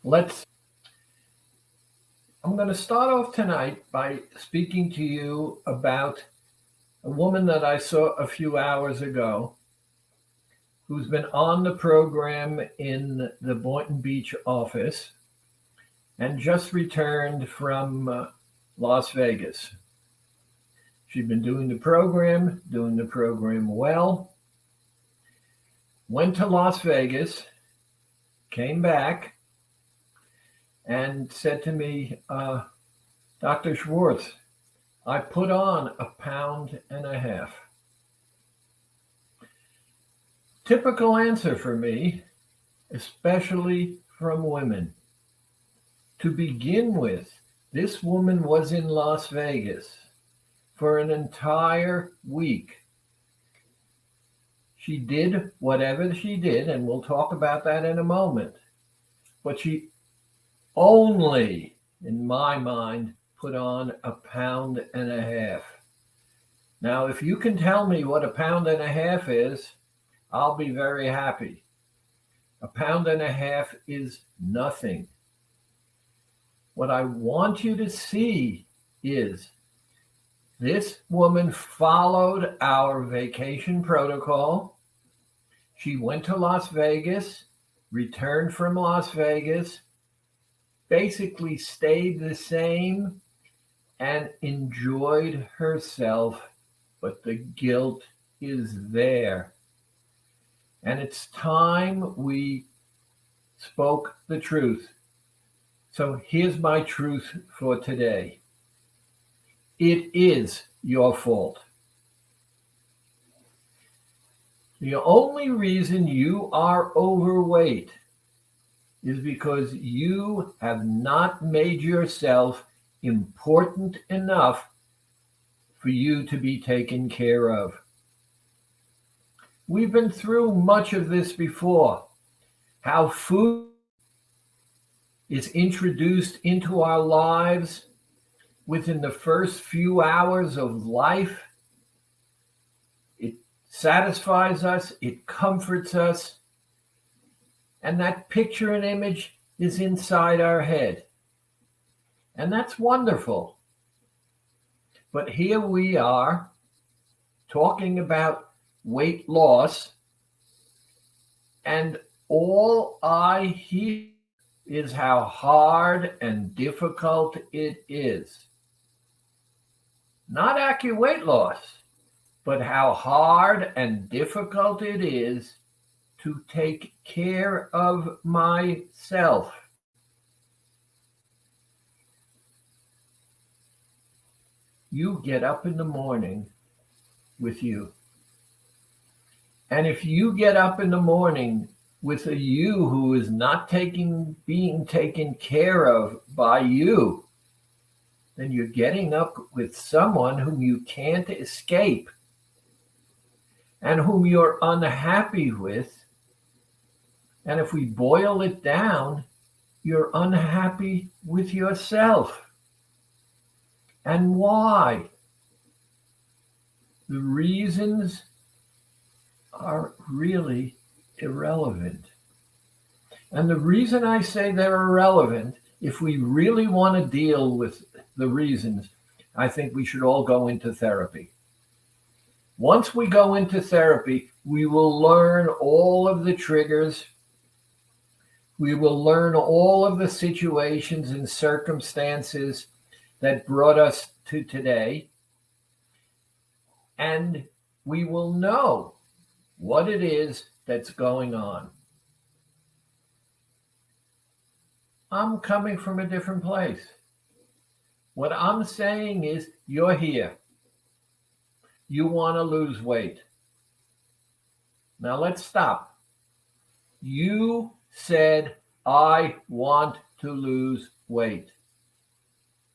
Let's. I'm going to start off tonight by speaking to you about a woman that I saw a few hours ago who's been on the program in the Boynton Beach office and just returned from Las Vegas. She'd been doing the program well, went to Las Vegas, came back, and said to me, Dr. Schwartz, I put on 1.5 pounds. Typical answer for me, especially from women. To begin with, this woman was in Las Vegas for an entire week. She did whatever she did, and we'll talk about that in a moment. But she only, in my mind, put on 1.5 pounds. Now, if you can tell me what 1.5 pounds is, I'll be very happy. 1.5 pounds is nothing. What I want you to see is this woman followed our vacation protocol. She went to Las Vegas, returned from Las Vegas, basically stayed the same and enjoyed herself, but the guilt is there. And it's time we spoke the truth. So here's my truth for today. It is your fault. The only reason you are overweight is because you have not made yourself important enough for you to be taken care of. We've been through much of this before. How food is introduced into our lives within the first few hours of life. It satisfies us, it comforts us, and that picture and image is inside our head. And that's wonderful. But here we are talking about weight loss, and all I hear is how hard and difficult it is. Not accurate weight loss, but how hard and difficult it is to take care of myself. You get up in the morning with you. And if you get up in the morning with a you who is not being taken care of by you, then you're getting up with someone whom you can't escape and whom you're unhappy with. And if we boil it down, you're unhappy with yourself. And why? The reasons are really irrelevant. And the reason I say they're irrelevant, if we really want to deal with the reasons, I think we should all go into therapy. Once we go into therapy, we will learn all of the triggers. We will learn all of the situations and circumstances that brought us to today. And we will know what it is that's going on. I'm coming from a different place. What I'm saying is, you're here. You want to lose weight. Now let's stop. You said, I want to lose weight.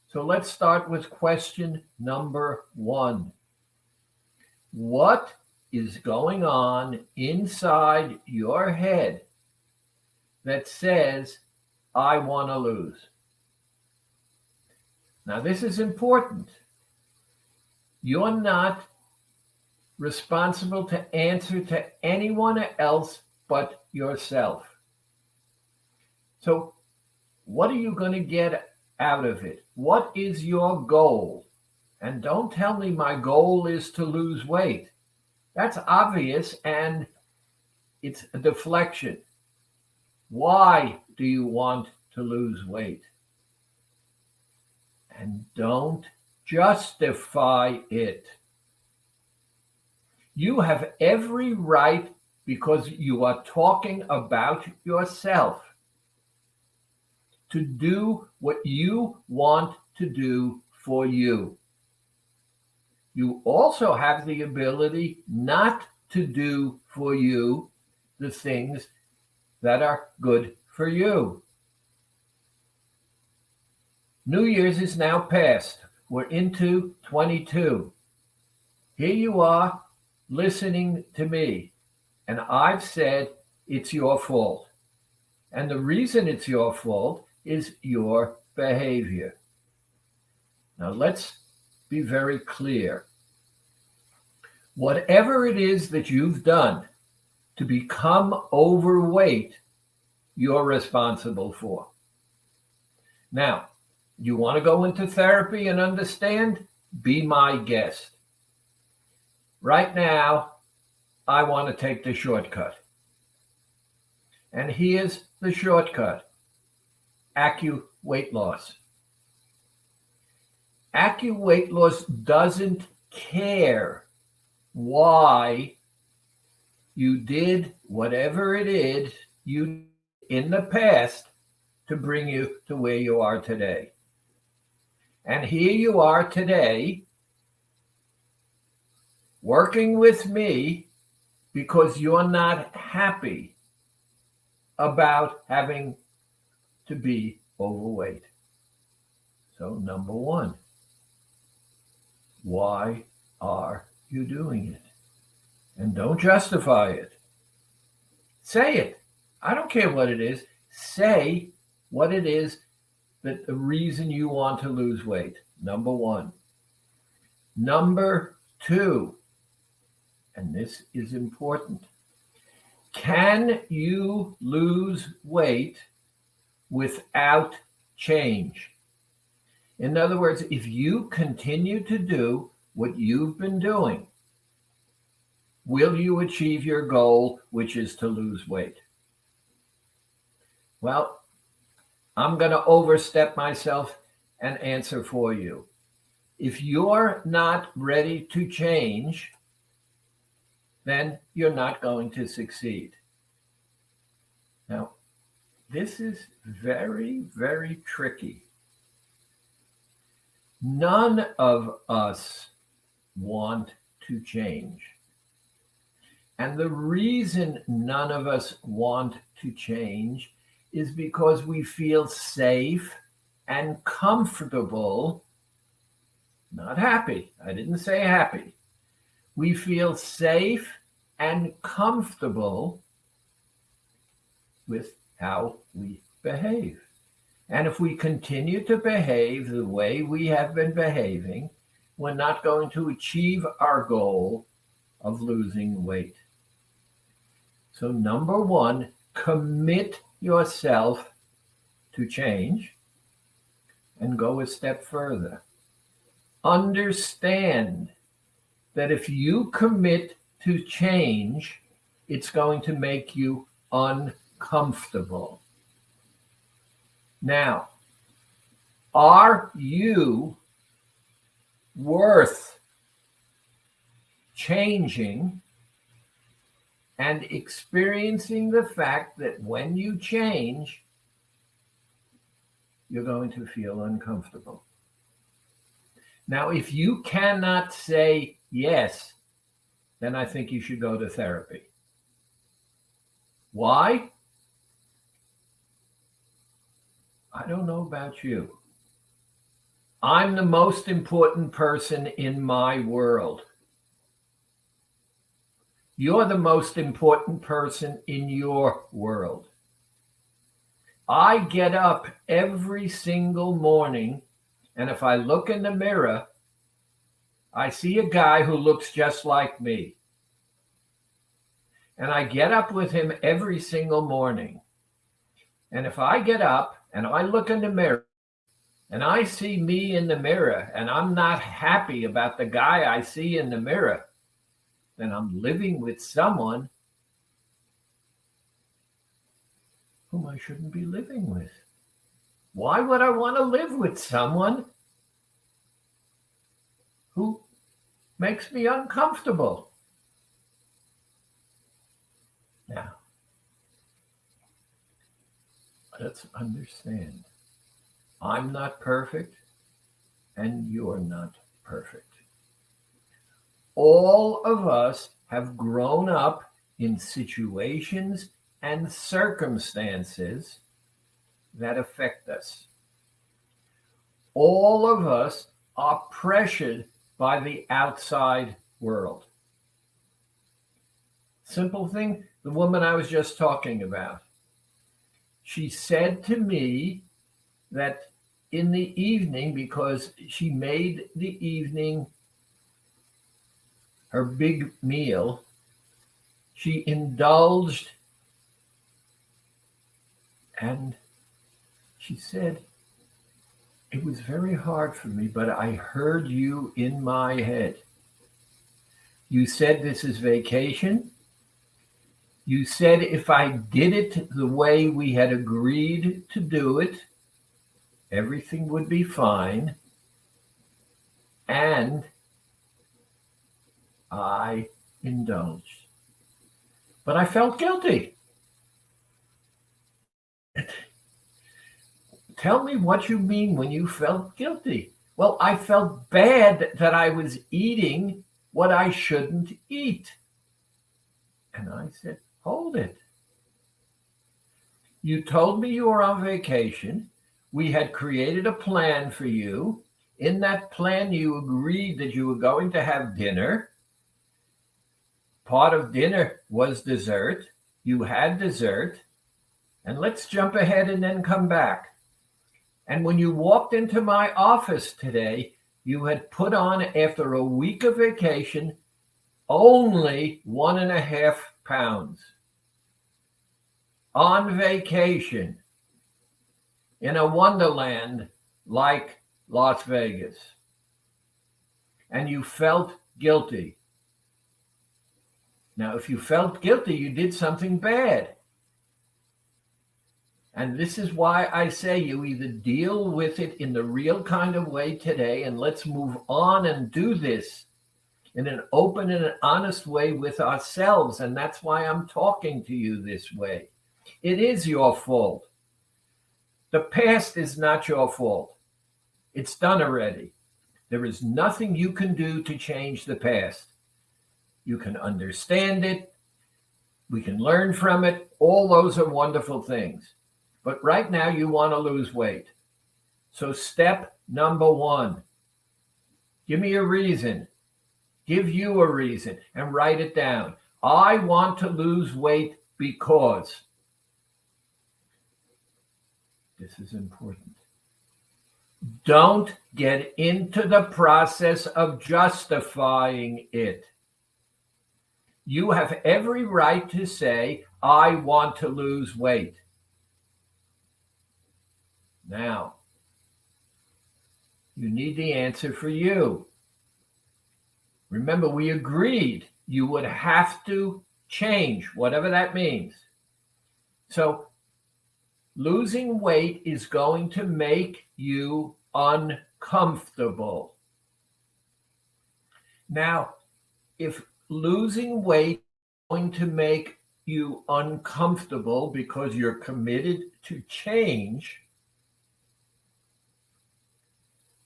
So let's start with question number 1. What is going on inside your head that says, I want to lose? Now, this is important. You're not responsible to answer to anyone else but yourself. So What are you going to get out of it? What is your goal? And don't tell me my goal is to lose weight. That's obvious and it's a deflection. Why do you want to lose weight? And don't justify it. You have every right, because you are talking about yourself, to do what you want to do for you. You also have the ability not to do for you the things that are good for you. New Year's is now past. We're into 22. Here you are listening to me, and I've said it's your fault. And the reason it's your fault is your behavior. Now let's be very clear. Whatever it is that you've done to become overweight, you're responsible for. Now, you want to go into therapy and understand? Be my guest. Right now, I want to take the shortcut. And here's the shortcut. Accu Weight Loss. Accu Weight Loss doesn't care why you did whatever it is you in the past to bring you to where you are today. And here you are today working with me because you're not happy about having to be overweight. So number one, why are you doing it? And don't justify it. Say it. I don't care what it is. Say what it is that the reason you want to lose weight. Number one. Number two, and this is important. Can you lose weight without change? In other words, if you continue to do what you've been doing, will you achieve your goal, which is to lose weight? Well, I'm going to overstep myself and answer for you. If you're not ready to change, then you're not going to succeed. Now, this is very, very tricky. None of us want to change. And the reason none of us want to change is because we feel safe and comfortable, not happy. I didn't say happy. We feel safe and comfortable with how we behave. And if we continue to behave the way we have been behaving, we're not going to achieve our goal of losing weight. So number one, commit yourself to change and go a step further. Understand that if you commit to change, it's going to make you uncomfortable. Now, are you worth changing and experiencing the fact that when you change, you're going to feel uncomfortable? Now, if you cannot say yes, then I think you should go to therapy. Why? I don't know about you. I'm the most important person in my world. You're the most important person in your world. I get up every single morning, and if I look in the mirror, I see a guy who looks just like me. And I get up with him every single morning. And if I get up and I look in the mirror and I see me in the mirror and I'm not happy about the guy I see in the mirror, then I'm living with someone whom I shouldn't be living with. Why would I want to live with someone who makes me uncomfortable? Now, let's understand. I'm not perfect, and you're not perfect. All of us have grown up in situations and circumstances that affect us. All of us are pressured by the outside world. Simple thing, the woman I was just talking about. She said to me that in the evening, because she made the evening her big meal, she indulged, and she said, it was very hard for me, but I heard you in my head. You said this is vacation. You said if I did it the way we had agreed to do it, everything would be fine. And I indulged. But I felt guilty. Tell me what you mean when you felt guilty. Well, I felt bad that I was eating what I shouldn't eat. And I said, hold it. You told me you were on vacation. We had created a plan for you. In that plan, you agreed that you were going to have dinner. Part of dinner was dessert. You had dessert. And let's jump ahead and then come back. And when you walked into my office today, you had put on, after a week of vacation, only 1.5 pounds. On vacation in a wonderland like Las Vegas. And you felt guilty. Now, if you felt guilty, you did something bad. And this is why I say you either deal with it in the real kind of way today, and let's move on and do this in an open and an honest way with ourselves. And that's why I'm talking to you this way. It is your fault. The past is not your fault. It's done already. There is nothing you can do to change the past. You can understand it. We can learn from it. All those are wonderful things. But right now you want to lose weight. So step number 1, give me a reason. Give you a reason and write it down. I want to lose weight because. This is important. Don't get into the process of justifying it. You have every right to say, I want to lose weight. Now, you need the answer for you. Remember, we agreed you would have to change, whatever that means. So, losing weight is going to make you uncomfortable. Now, if losing weight is going to make you uncomfortable because you're committed to change,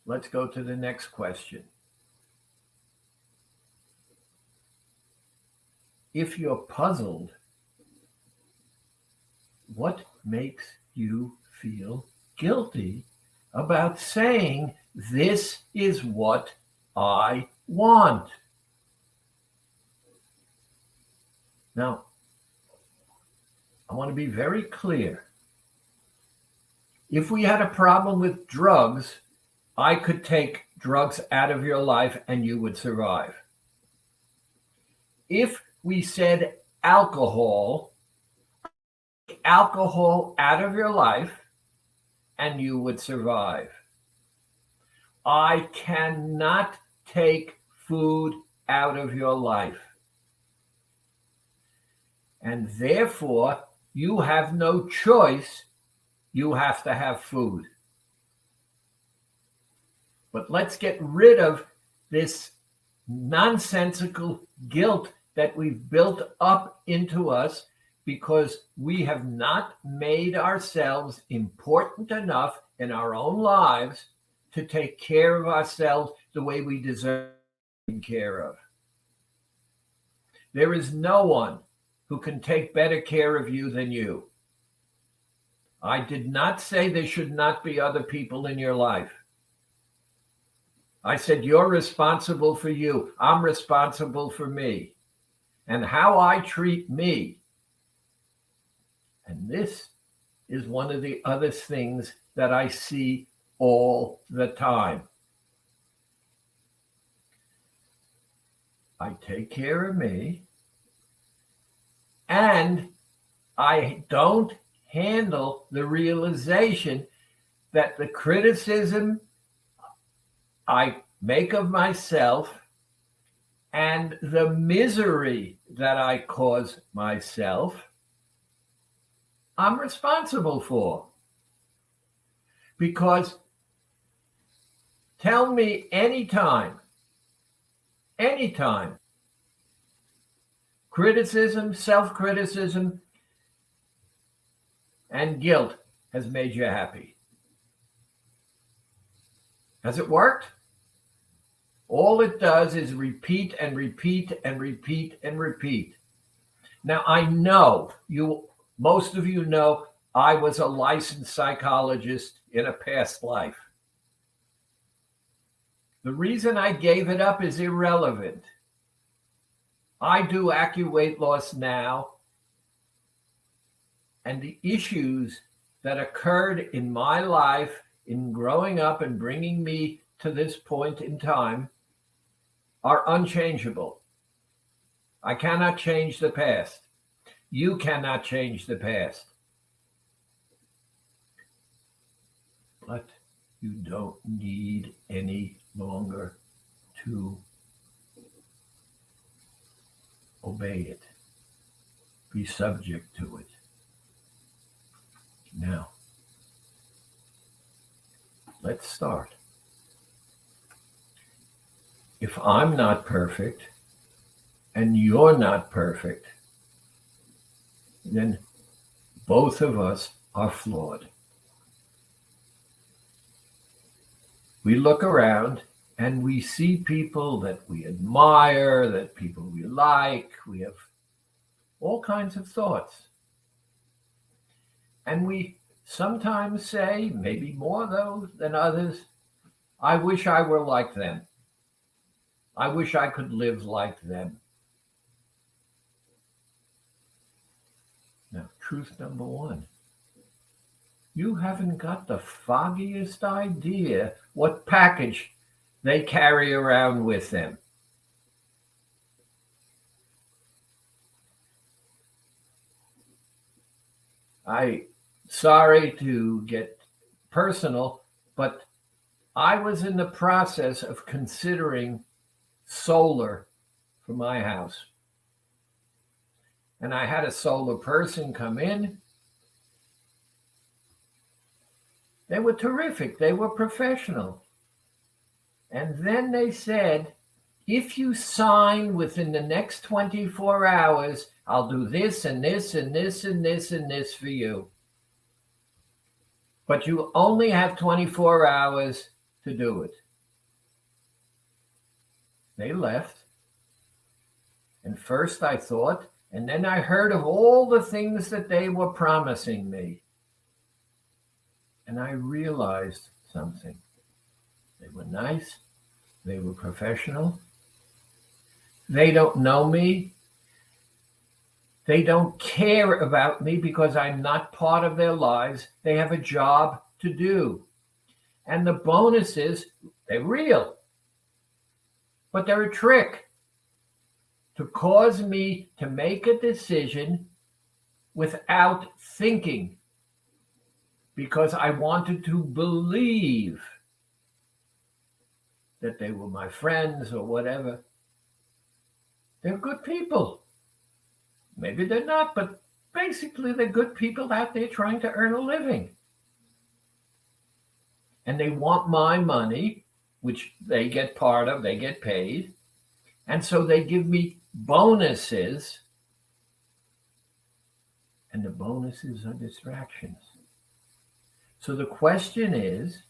let's go to the next question. If you're puzzled, what makes you feel guilty about saying, this is what I want? Now, I want to be very clear. If we had a problem with drugs, I could take drugs out of your life and you would survive. If we said alcohol out of your life, and you would survive. I cannot take food out of your life. And therefore, you have no choice. You have to have food. But let's get rid of this nonsensical guilt that we've built up into us because we have not made ourselves important enough in our own lives to take care of ourselves the way we deserve to be taken care of. There is no one who can take better care of you than you. I did not say there should not be other people in your life. I said you're responsible for you. I'm responsible for me and how I treat me. And this is one of the other things that I see all the time. I take care of me, and I don't handle the realization that the criticism I make of myself and the misery that I cause myself, I'm responsible for. Because tell me anytime, criticism, self-criticism, and guilt has made you happy. Has it worked? All it does is repeat and repeat and repeat and repeat. Now, I know most of you know I was a licensed psychologist in a past life. The reason I gave it up is irrelevant. I do weight loss now, and the issues that occurred in my life in growing up and bringing me to this point in time are unchangeable. I cannot change the past. You cannot change the past. But you don't need any longer to obey it. Be subject to it. Now, let's start. If I'm not perfect and you're not perfect, then both of us are flawed. We look around and we see people that we admire, that people we like. We have all kinds of thoughts. And we sometimes say, maybe more though than others, I wish I were like them. I wish I could live like them. Now, truth number one, you haven't got the foggiest idea what package they carry around with them. Sorry to get personal, but I was in the process of considering solar for my house. And I had a solar person come in. They were terrific. They were professional. And then they said, if you sign within the next 24 hours, I'll do this and this and this and this and this for you. But you only have 24 hours to do it. They left. And first I thought, and then I heard of all the things that they were promising me. And I realized something. They were nice. They were professional. They don't know me. They don't care about me because I'm not part of their lives. They have a job to do. And the bonuses, they're real. But they're a trick to cause me to make a decision without thinking. because I wanted to believe that they were my friends or whatever. They're good people. Maybe they're not, but basically they're good people out there trying to earn a living. And they want my money, which they get part of, they get paid. And so they give me bonuses. And the bonuses are distractions. So the question is,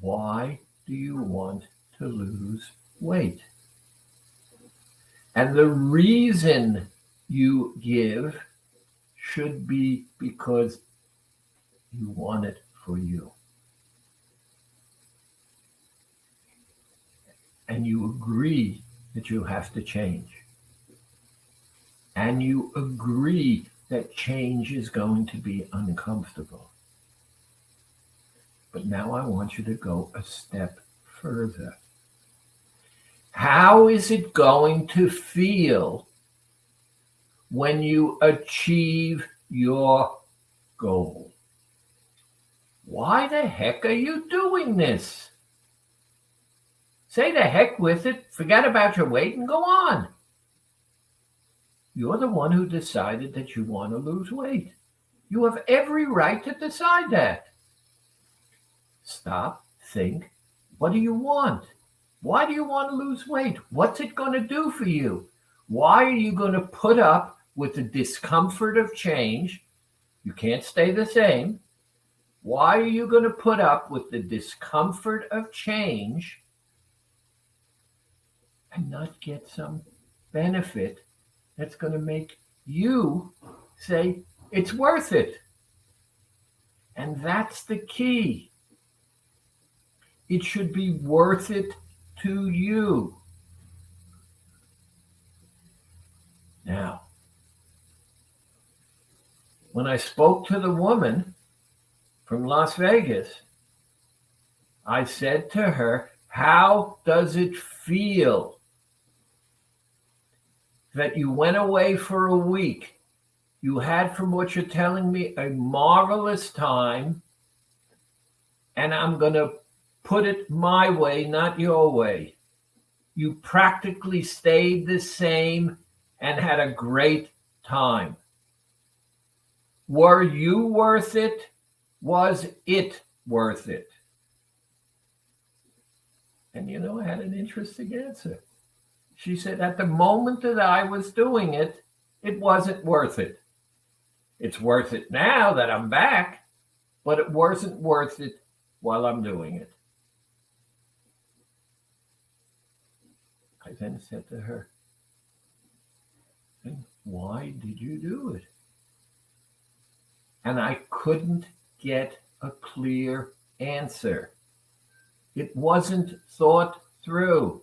why do you want to lose weight? And the reason you give should be because you want it for you. And you agree that you have to change. And you agree that change is going to be uncomfortable. But now I want you to go a step further. How is it going to feel when you achieve your goal? Why the heck are you doing this? Say the heck with it, forget about your weight and go on. You're the one who decided that you want to lose weight. You have every right to decide that. Stop, think, what do you want? Why do you want to lose weight? What's it going to do for you? Why are you going to put up with the discomfort of change? You can't stay the same. Why are you going to put up with the discomfort of change and not get some benefit that's going to make you say it's worth it? And that's the key. It should be worth it to you. Now, when I spoke to the woman from Las Vegas, I said to her, how does it feel that you went away for a week? You had, from what you're telling me, a marvelous time, and I'm going to put it my way, not your way. You practically stayed the same and had a great time. Were you worth it? Was it worth it? And I had an interesting answer. She said, at the moment that I was doing it, it wasn't worth it. It's worth it now that I'm back, but it wasn't worth it while I'm doing it. I then said to her, and why did you do it? And I couldn't get a clear answer. It wasn't thought through.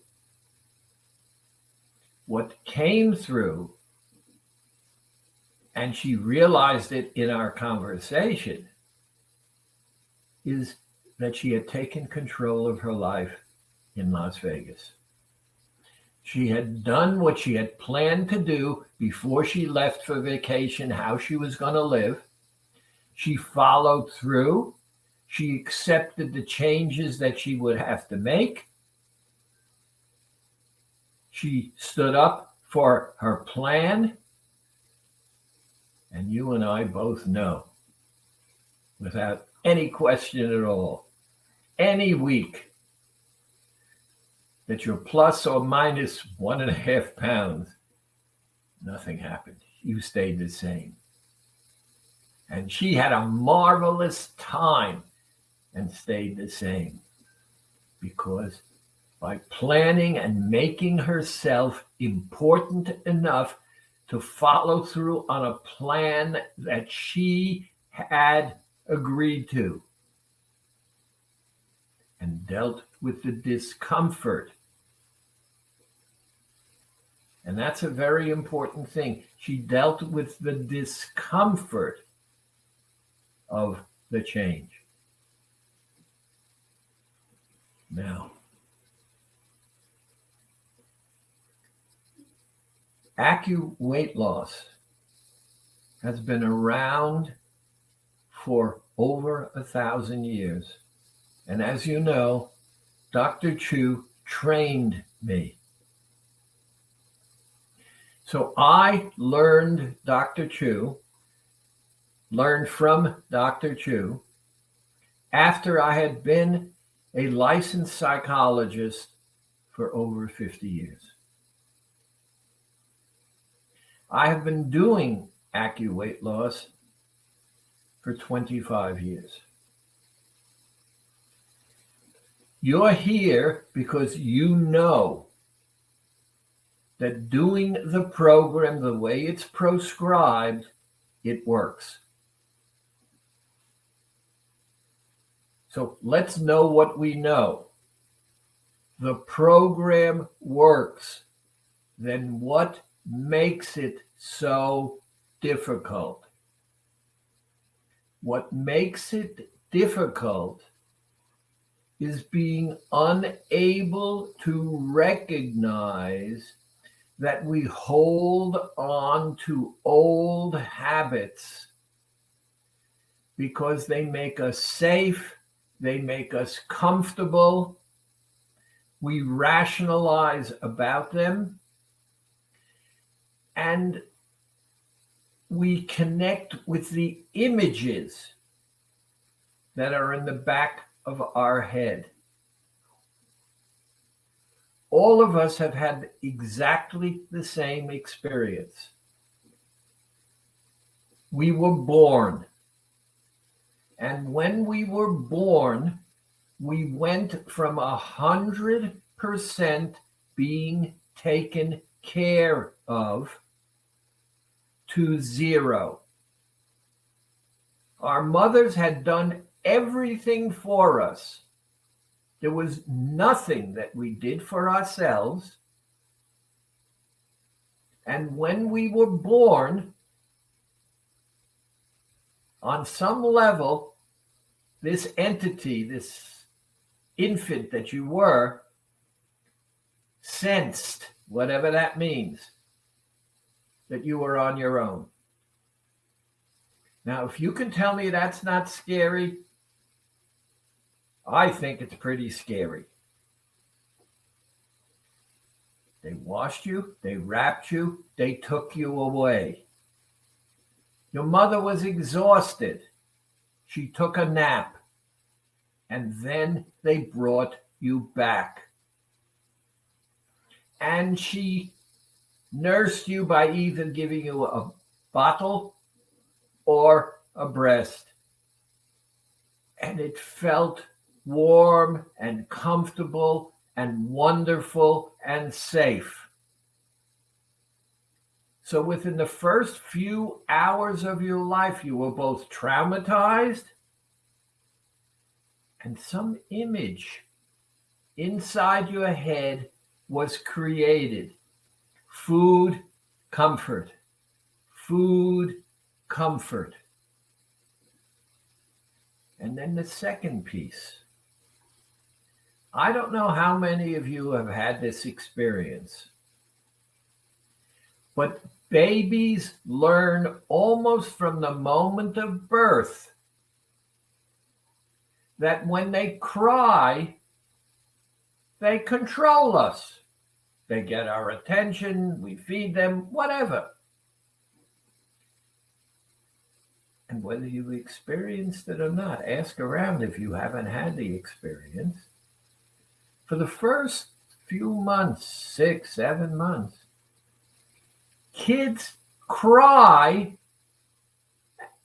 What came through, and she realized it in our conversation, is that she had taken control of her life in Las Vegas. She had done what she had planned to do before she left for vacation, how she was going to live. She followed through. She accepted the changes that she would have to make. She stood up for her plan. And you and I both know, without any question at all, any week, that you're plus or minus 1.5 pounds, nothing happened. You stayed the same. And she had a marvelous time and stayed the same, because by planning and making herself important enough to follow through on a plan that she had agreed to and dealt with the discomfort. And that's a very important thing. She dealt with the discomfort of the change. Now, Weight Loss has been around for over 1,000 years. And as you know, Dr. Chu trained me. So I learned from Dr. Chu after I had been a licensed psychologist for over 50 years. I have been doing AccuWeight loss for 25 years. You're here because you know that doing the program the way it's prescribed, it works. So let's know what we know. The program works. Then what makes it so difficult? What makes it difficult is being unable to recognize that we hold on to old habits because they make us safe, they make us comfortable. We rationalize about them, and we connect with the images that are in the back of our head. All of us have had exactly the same experience. We were born. And when we were born, we went from 100% being taken care of to 0. Our mothers had done everything for us. There was nothing that we did for ourselves. And when we were born, on some level, this entity, this infant that you were, sensed, whatever that means, that you were on your own. Now, if you can tell me that's not scary, I think it's pretty scary. They washed you, they wrapped you, they took you away. Your mother was exhausted. She took a nap, and then they brought you back. And she nursed you by either giving you a bottle or a breast. And it felt warm and comfortable and wonderful and safe. So within the first few hours of your life, you were both traumatized and some image inside your head was created. Food, comfort. Food, comfort. And then the second piece. I don't know how many of you have had this experience, but babies learn almost from the moment of birth that when they cry, they control us. They get our attention, we feed them, whatever. And whether you've experienced it or not, ask around if you haven't had the experience. For the first few months, 6, 7 months, kids cry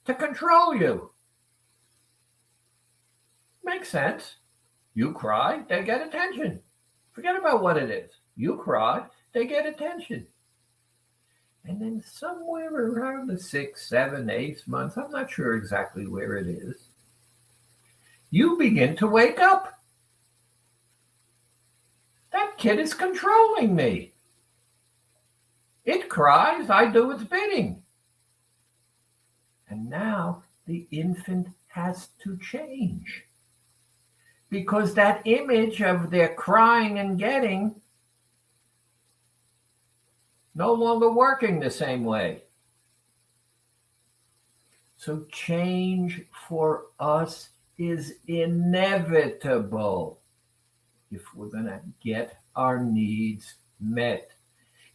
to control you. Makes sense. You cry, they get attention. Forget about what it is. You cry, they get attention. And then somewhere around the 6th, 7th, 8th month, I'm not sure exactly where it is, you begin to wake up. That kid is controlling me. It cries, I do its bidding. And now the infant has to change. Because that image of their crying and getting no longer working the same way. So change for us is inevitable if we're going to get our needs met.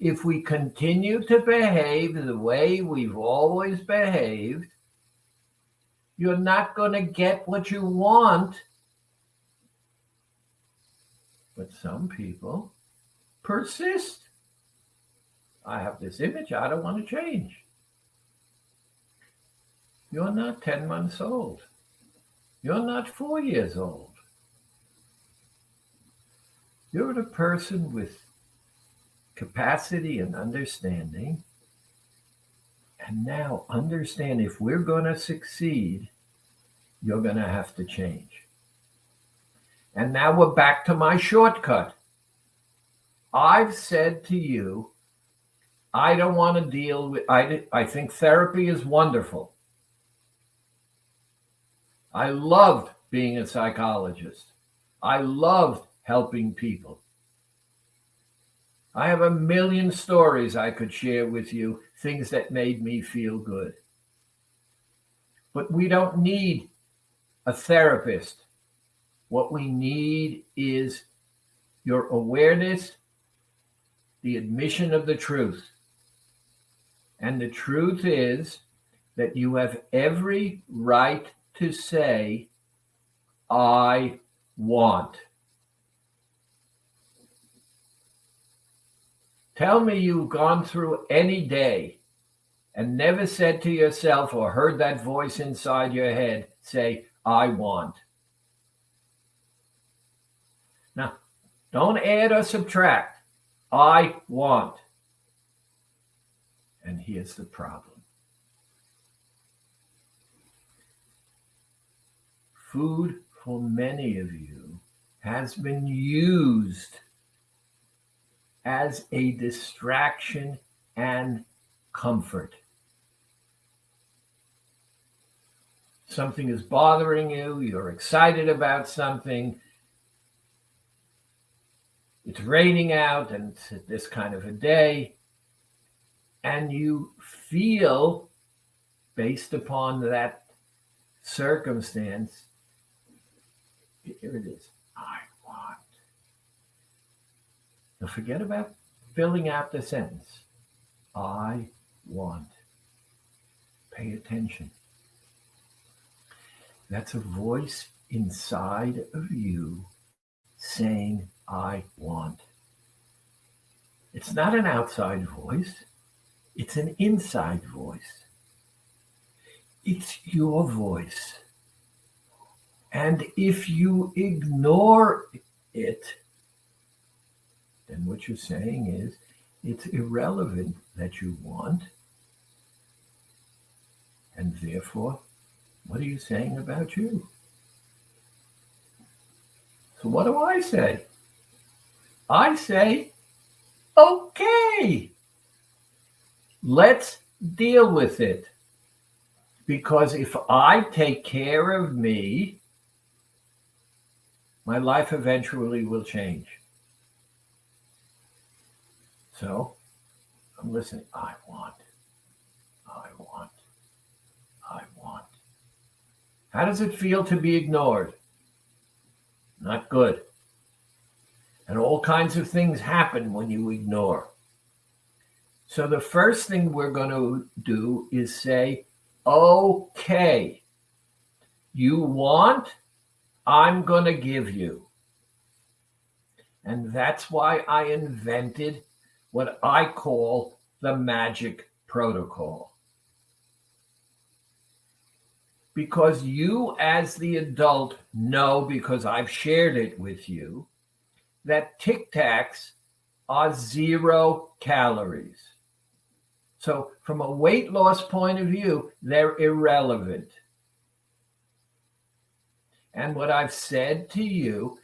If we continue to behave the way we've always behaved, you're not going to get what you want. But some people persist. I have this image, I don't want to change. You're not 10 months old. You're not 4 years old. You're a person with capacity and understanding. And now understand, if we're going to succeed, you're going to have to change. And now we're back to my shortcut. I've said to you, I don't want to deal with, I think therapy is wonderful. I loved being a psychologist. I loved helping people. I have a million stories I could share with you, things that made me feel good. But we don't need a therapist. What we need is your awareness, the admission of the truth. And the truth is that you have every right to say, I want. Tell me you've gone through any day and never said to yourself or heard that voice inside your head say, I want. Now, don't add or subtract. I want. And here's the problem. Food for many of you has been used as a distraction and comfort. Something is bothering you, you're excited about something, it's raining out and it's this kind of a day, and you feel, based upon that circumstance, here it is, I want. Now forget about filling out the sentence. I want. Pay attention. That's a voice inside of you saying, I want. It's not an outside voice. It's an inside voice. It's your voice. And if you ignore it, then what you're saying is it's irrelevant that you want. And therefore, what are you saying about you? So what do I say? I say, okay, let's deal with it. Because if I take care of me, my life eventually will change. So I'm listening. I want. How does it feel to be ignored? Not good. And all kinds of things happen when you ignore. So the first thing we're going to do is say, okay, you want, I'm going to give you. And that's why I invented what I call the magic protocol. Because you as the adult know, because I've shared it with you, that Tic Tacs are 0 calories. So from a weight loss point of view, they're irrelevant. And what I've said to you,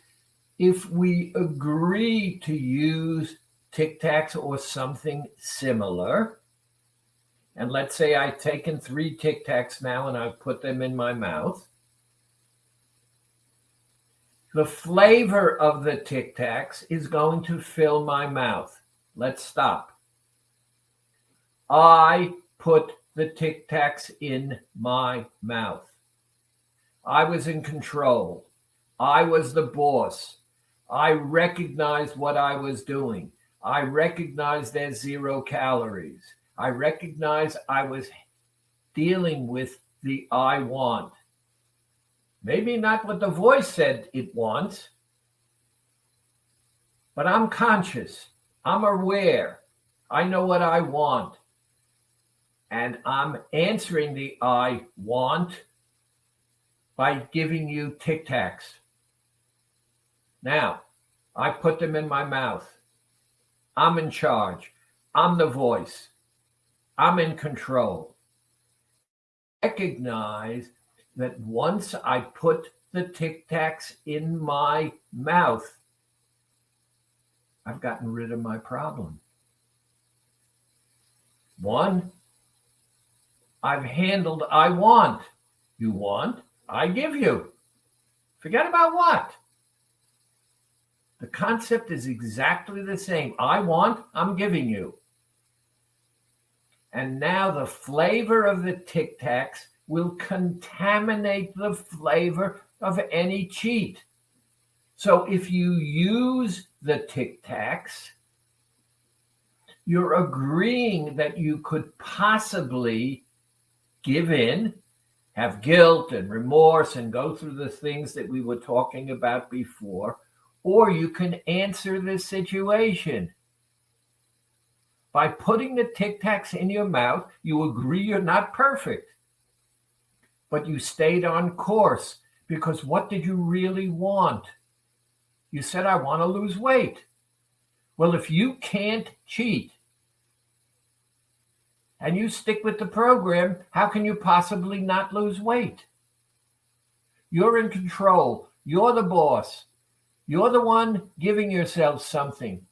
if we agree to use Tic Tacs or something similar, and let's say I've taken 3 Tic Tacs now and I've put them in my mouth, the flavor of the Tic Tacs is going to fill my mouth. Let's stop. I put the Tic Tacs in my mouth. I was in control. I was the boss. I recognized what I was doing. I recognized there's 0 calories. I recognized I was dealing with the I want. Maybe not what the voice said it wants, but I'm conscious. I'm aware. I know what I want. And I'm answering the I want by giving you Tic Tacs. Now, I put them in my mouth. I'm in charge. I'm the voice. I'm in control. Recognize that once I put the Tic Tacs in my mouth, I've gotten rid of my problem. 1, I've handled I want. You want, I give you. Forget about what. The concept is exactly the same. I want, I'm giving you. And now the flavor of the Tic Tacs will contaminate the flavor of any cheat. So if you use the Tic Tacs, you're agreeing that you could possibly give in, have guilt and remorse, and go through the things that we were talking about before, or you can answer the situation. By putting the Tic Tacs in your mouth, you agree you're not perfect, but you stayed on course, because what did you really want? You said, I want to lose weight. Well, if you can't cheat and you stick with the program, how can you possibly not lose weight? You're in control. You're the boss. You're the one giving yourself something,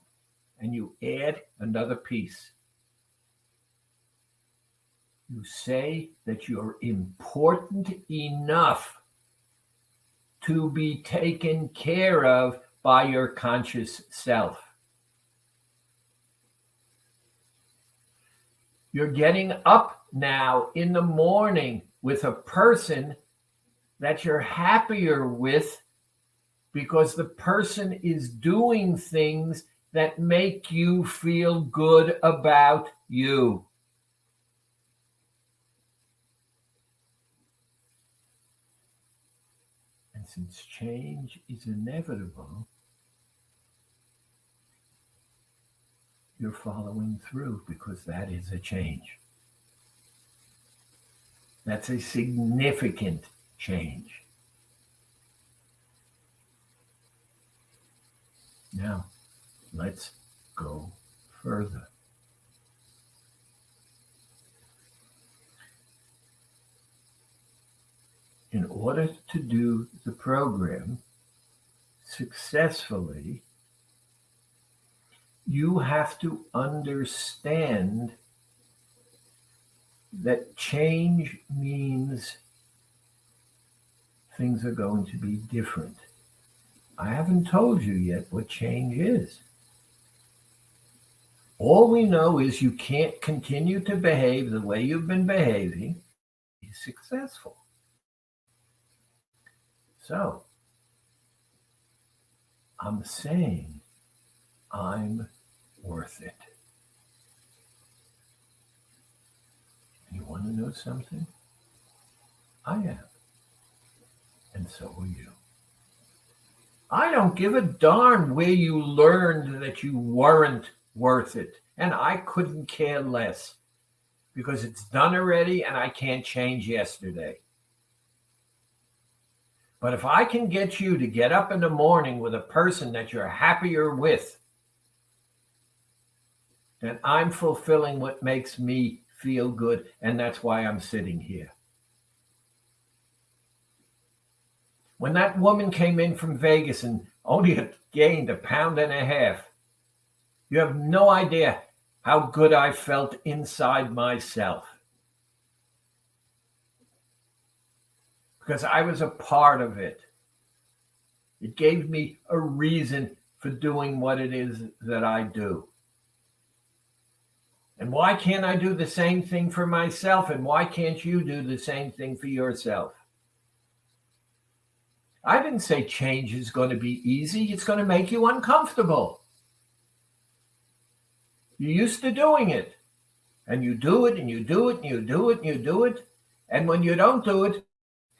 and you add another piece. You say that you're important enough to be taken care of by your conscious self. You're getting up now in the morning with a person that you're happier with, because the person is doing things that make you feel good about you. And since change is inevitable, you're following through, because that is a change. That's a significant change. Now, let's go further. In order to do the program successfully, you have to understand that change means things are going to be different. I haven't told you yet what change is. All we know is you can't continue to behave the way you've been behaving. Be successful. So, I'm saying I'm worth it. You want to know something? I am. And so are you. I don't give a darn where you learned that you weren't worth it. And I couldn't care less, because it's done already and I can't change yesterday. But if I can get you to get up in the morning with a person that you're happier with, then I'm fulfilling what makes me feel good. And that's why I'm sitting here. When that woman came in from Vegas and only gained 1.5 pounds, you have no idea how good I felt inside myself. Because I was a part of it. It gave me a reason for doing what it is that I do. And why can't I do the same thing for myself? And why can't you do the same thing for yourself? I didn't say change is going to be easy. It's going to make you uncomfortable. You're used to doing it. And you do it, and you do it, and you do it, and you do it. And when you don't do it,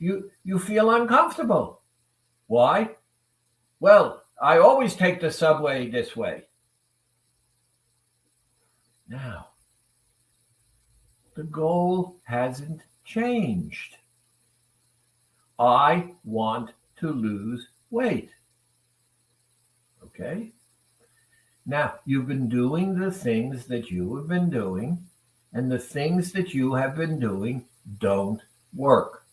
you feel uncomfortable. Why? Well, I always take the subway this way. Now, the goal hasn't changed. I want to lose weight. Okay? Now, you've been doing the things that you have been doing, and the things that you have been doing don't work.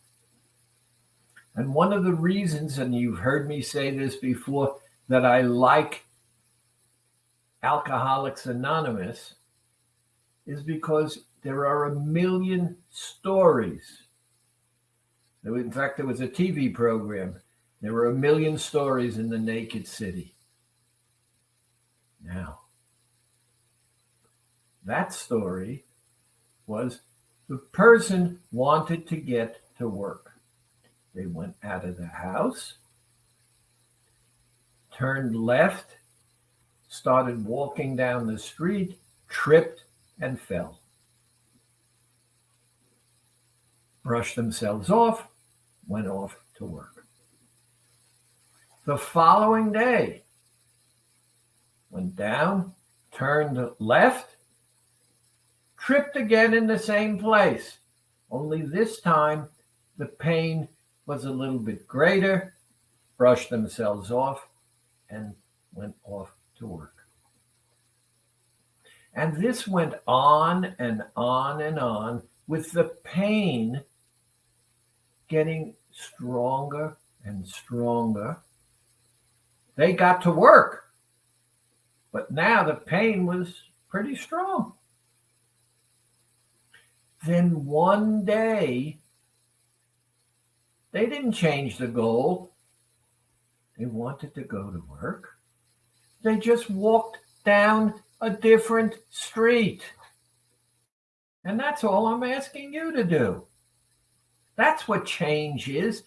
And one of the reasons, and you've heard me say this before, that I like Alcoholics Anonymous is because there are a million stories. In fact, there was a TV program. There were a million stories in the Naked City. Now, that story was the person wanted to get to work. They went out of the house, turned left, started walking down the street, tripped, and fell. Brushed themselves off, went off to work. The following day, went down, turned left, tripped again in the same place. Only this time, the pain was a little bit greater, brushed themselves off, and went off to work. And this went on and on and on, with the pain getting stronger and stronger. They got to work, but now the pain was pretty strong. Then one day, they didn't change the goal. They wanted to go to work. They just walked down a different street. And that's all I'm asking you to do. That's what change is.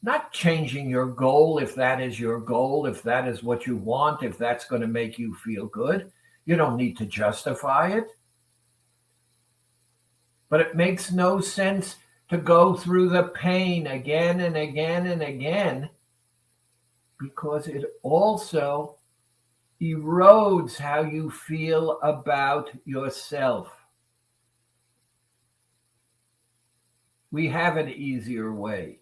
Not changing your goal if that is your goal, if that is what you want, if that's going to make you feel good. You don't need to justify it. But it makes no sense to go through the pain again and again and again, because it also erodes how you feel about yourself. We have an easier way.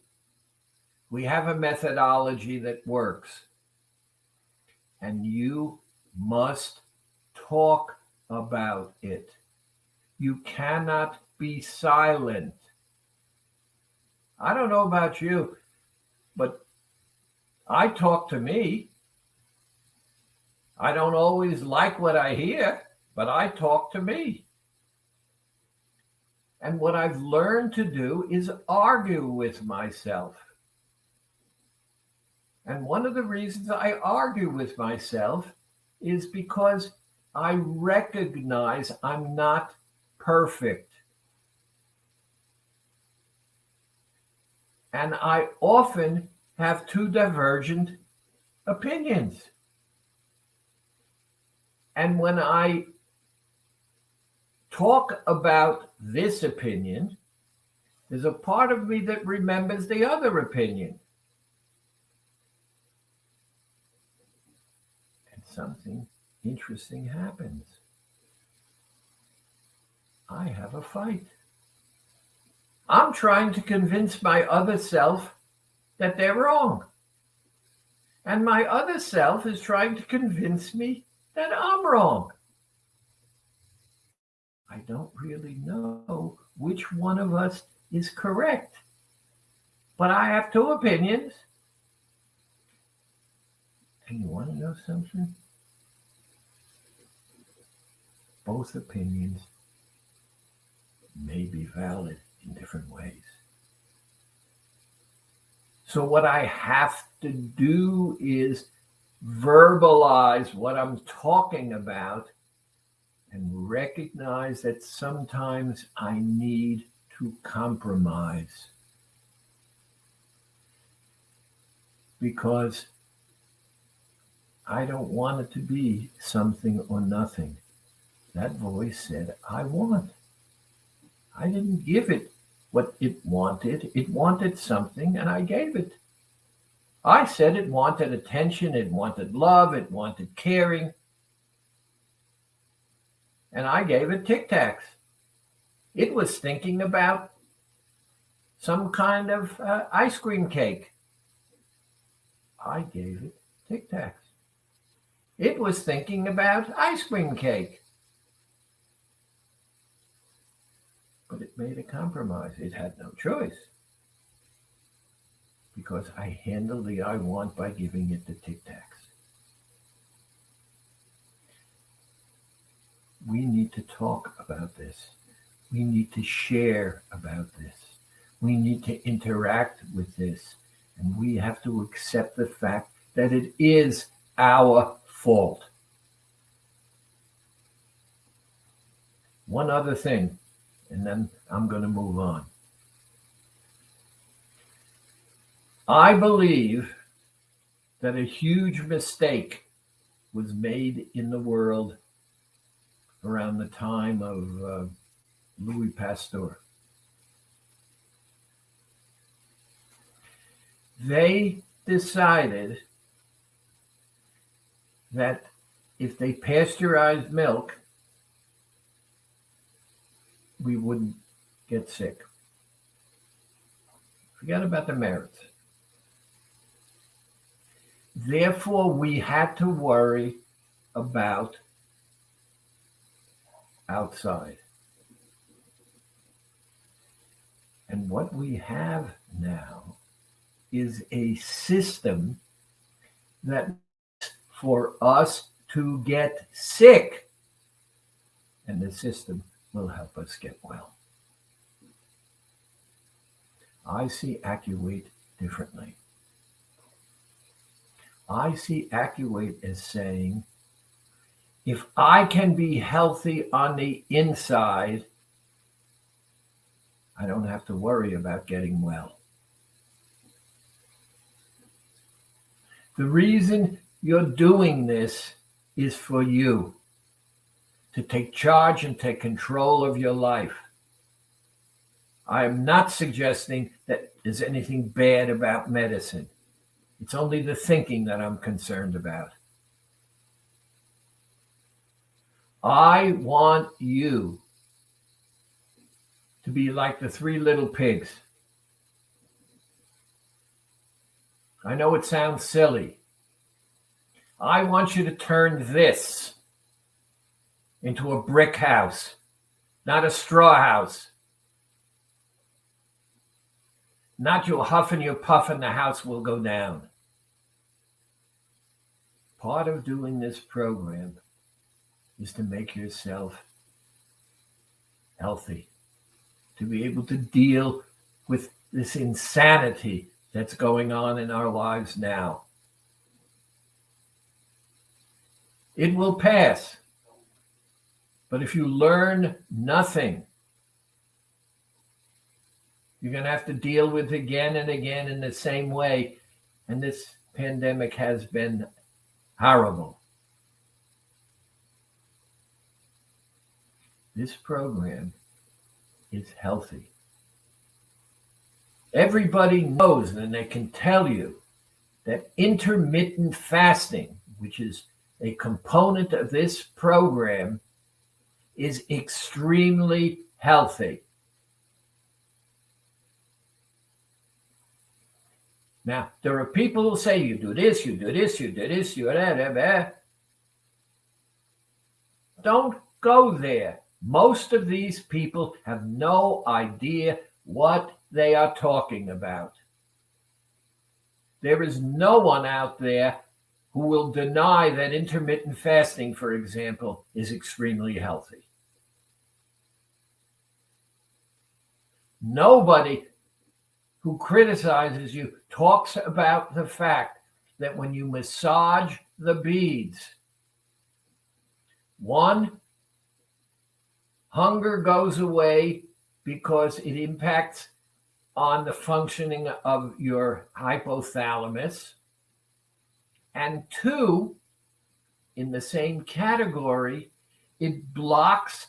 We have a methodology that works. And you must talk about it. You cannot be silent. I don't know about you, but I talk to me. I don't always like what I hear, but I talk to me. And what I've learned to do is argue with myself. And one of the reasons I argue with myself is because I recognize I'm not perfect. And I often have two divergent opinions. And when I talk about this opinion, there's a part of me that remembers the other opinion. And something interesting happens. I have a fight. I'm trying to convince my other self that they're wrong. And my other self is trying to convince me that I'm wrong. I don't really know which one of us is correct. But I have two opinions. And you want to know something? Both opinions may be valid in different ways. So what I have to do is verbalize what I'm talking about and recognize that sometimes I need to compromise because I don't want it to be something or nothing. That voice said, I want. I didn't give it what it wanted. It wanted something, and I gave it. I said it wanted attention, it wanted love, it wanted caring, and I gave it Tic Tacs. It was thinking about some kind of ice cream cake. I gave it Tic Tacs. It was thinking about ice cream cake. But it made a compromise. It had no choice. Because I handled the I want by giving it the Tic Tacs. We need to talk about this. We need to share about this. We need to interact with this. And we have to accept the fact that it is our fault. One other thing, and then I'm going to move on. I believe that a huge mistake was made in the world around the time of Louis Pasteur. They decided that if they pasteurized milk, we wouldn't get sick. Forget about the merits. Therefore, we had to worry about outside. And what we have now is a system that for us to get sick, and the system will help us get well. I see AccuWeight differently. I see AccuWeight as saying, if I can be healthy on the inside, I don't have to worry about getting well. The reason you're doing this is for you, to take charge and take control of your life. I am not suggesting that there's anything bad about medicine. It's only the thinking that I'm concerned about. I want you to be like the three little pigs. I know it sounds silly. I want you to turn this into a brick house, not a straw house. Not you huff and you puff and the house will go down. Part of doing this program is to make yourself healthy, to be able to deal with this insanity that's going on in our lives now. It will pass. But if you learn nothing, you're going to have to deal with again and again in the same way. And this pandemic has been horrible. This program is healthy. Everybody knows, and they can tell you, that intermittent fasting, which is a component of this program, is extremely healthy. Now, there are people who say you do this, you do this, you do this, you do that. Don't go there. Most of these people have no idea what they are talking about. There is no one out there who will deny that intermittent fasting, for example, is extremely healthy. Nobody who criticizes you talks about the fact that when you massage the beads, one, Hunger goes away because it impacts on the functioning of your hypothalamus. And two, in the same category, it blocks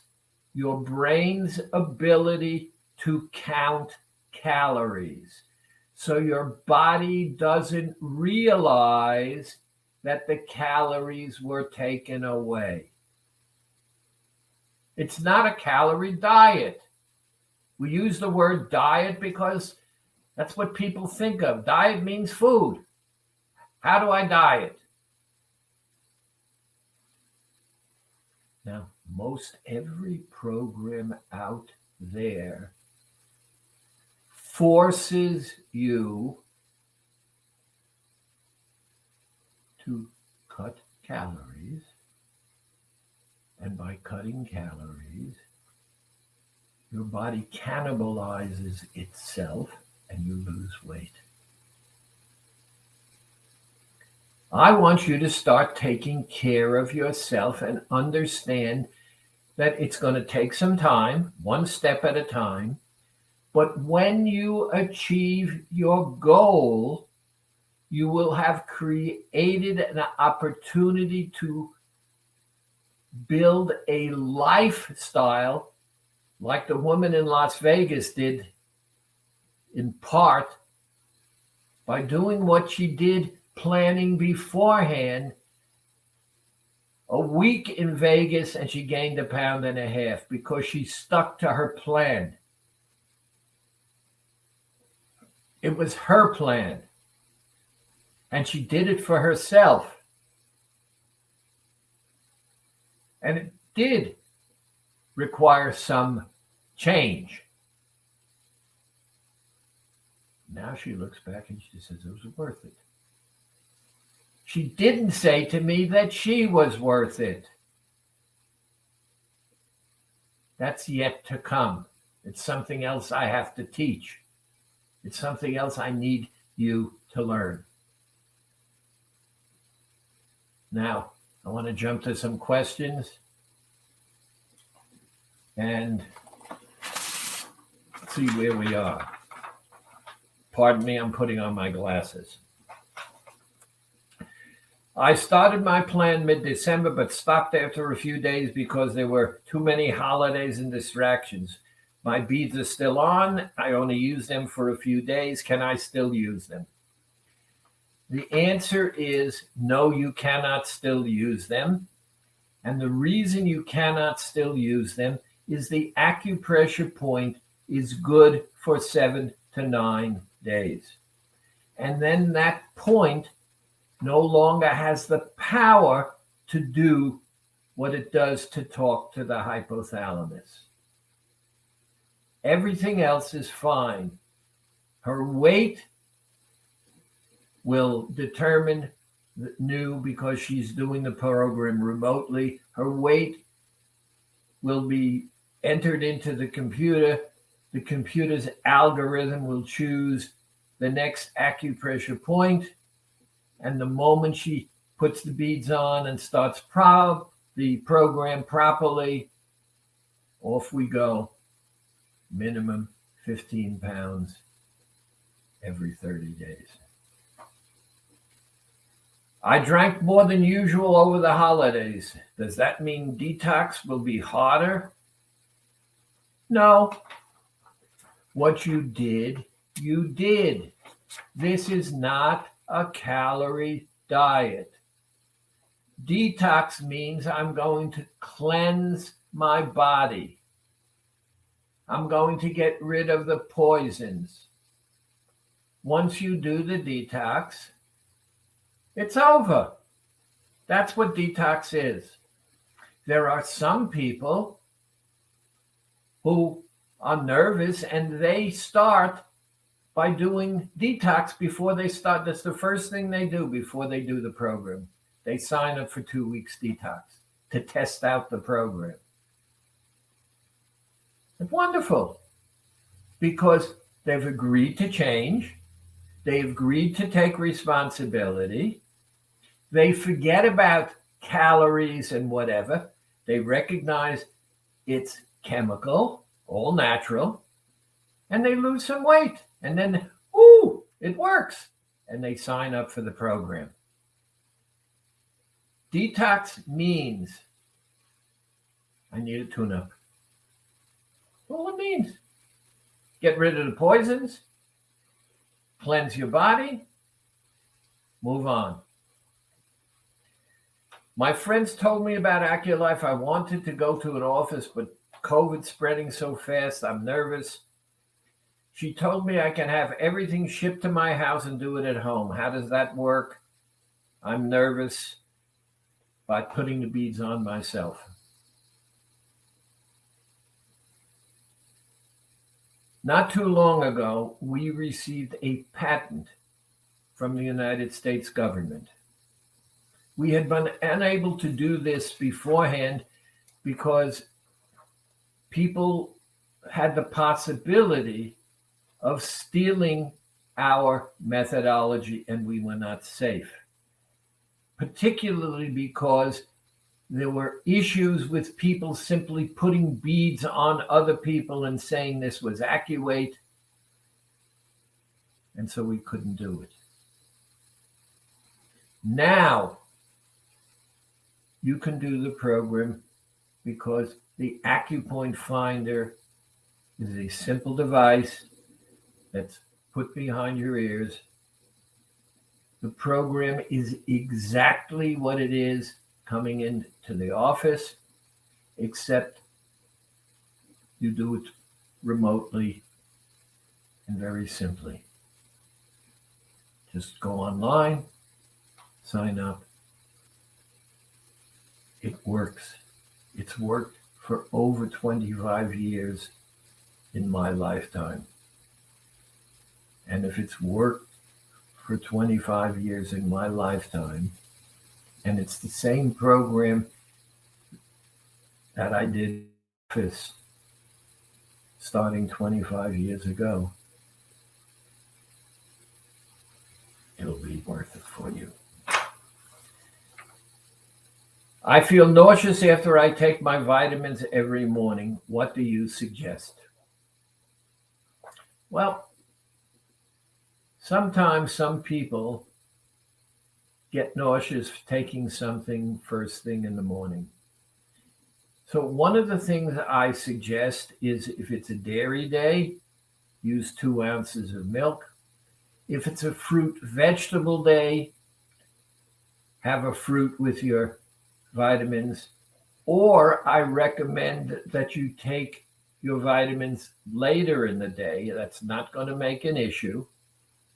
your brain's ability to count calories. So your body doesn't realize that the calories were taken away. It's not a calorie diet. We use the word diet because that's what people think of. Diet means food. How do I diet? Now, most every program out there forces you to cut calories. And by cutting calories, your body cannibalizes itself and you lose weight. I want you to start taking care of yourself and understand that it's going to take some time, one step at a time. But when you achieve your goal, you will have created an opportunity to build a lifestyle like the woman in Las Vegas did, in part by doing what she did, planning beforehand. A week in Vegas and she gained 1.5 pounds because she stuck to her plan. It was her plan. And she did it for herself. And it did require some change. Now she looks back and she says it was worth it. She didn't say to me that she was worth it. That's yet to come. It's something else I have to teach. It's something else I need you to learn. Now, I want to jump to some questions and see where we are. Pardon me, I'm putting on my glasses. I started my plan mid-December, but stopped after a few days because there were too many holidays and distractions. My beads are still on. I only use them for a few days. Can I still use them? The answer is no, you cannot still use them. And the reason you cannot still use them is the acupressure point is good for 7 to 9 days. And then that point no longer has the power to do what it does to talk to the hypothalamus. Everything else is fine. Her weight will determine new because she's doing the program remotely. Her weight will be entered into the computer. The computer's algorithm will choose the next acupressure point. And the moment she puts the beads on and starts the program properly, off we go. Minimum 15 pounds every 30 days. I drank more than usual over the holidays. Does that mean detox will be harder? No. What you did, you did. This is not a calorie diet. Detox means I'm going to cleanse my body. I'm going to get rid of the poisons. Once you do the detox, it's over. That's what detox is. There are some people who are nervous and they start by doing detox before they start. That's the first thing they do before they do the program. They sign up for 2 weeks detox to test out the program. It's wonderful because they've agreed to change. They've agreed to take responsibility. They forget about calories and whatever. They recognize it's chemical, all natural, and they lose some weight. And then, ooh, it works. And they sign up for the program. Detox means I need a tune-up. All it means. Get rid of the poisons, cleanse your body, move on. My friends told me about AccuLife. I wanted to go to an office, but COVID's spreading so fast, I'm nervous. She told me I can have everything shipped to my house and do it at home. How does that work? I'm nervous by putting the beads on myself. Not too long ago, we received a patent from the United States government. We had been unable to do this beforehand because people had the possibility of stealing our methodology, and we were not safe, particularly because there were issues with people simply putting beads on other people and saying this was AccuWeight, and so we couldn't do it. Now you can do the program because the AccuPoint Finder is a simple device that's put behind your ears. The program is exactly what it is coming into the office, except you do it remotely and very simply. Just go online, sign up. It works. It's worked for over 25 years in my lifetime. And if it's worked for 25 years in my lifetime, and it's the same program that I did starting 25 years ago, it'll be worth it for you. I feel nauseous after I take my vitamins every morning. What do you suggest? Well, sometimes some people get nauseous taking something first thing in the morning. So one of the things I suggest is if it's a dairy day, use 2 ounces of milk. If it's a fruit vegetable day, have a fruit with your vitamins. Or I recommend that you take your vitamins later in the day. That's not going to make an issue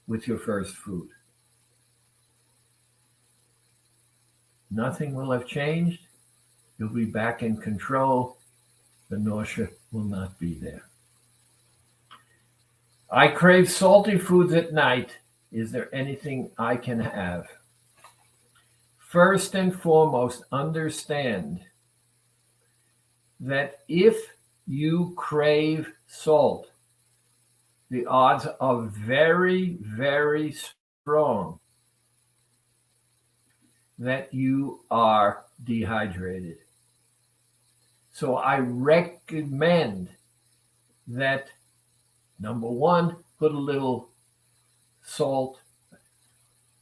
with your first food. Nothing will have changed. You'll be back in control. The nausea will not be there. I crave salty foods at night. Is there anything I can have? First and foremost, understand that if you crave salt, the odds are very, very strong that you are dehydrated. So I recommend that, number one, put a little salt,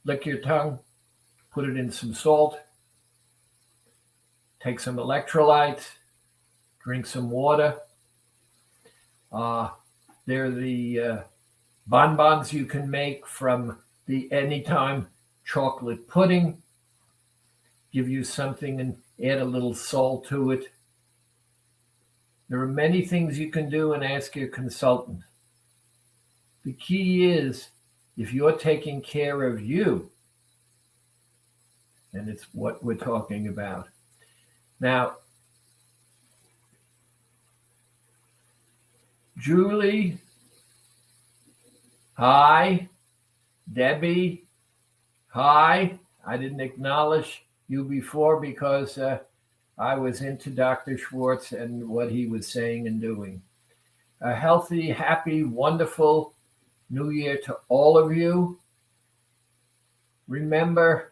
lick your tongue, put it in some salt, take some electrolytes, drink some water. They're the bonbons you can make from the Anytime chocolate pudding. Give you something and add a little salt to it. There are many things you can do, and ask your consultant. The key is, if you're taking care of you, and it's what we're talking about. Now, Julie, hi. Debbie, hi. I didn't acknowledge you before because I was into Dr. Schwartz and what he was saying and doing. A healthy, happy, wonderful New Year to all of you. Remember,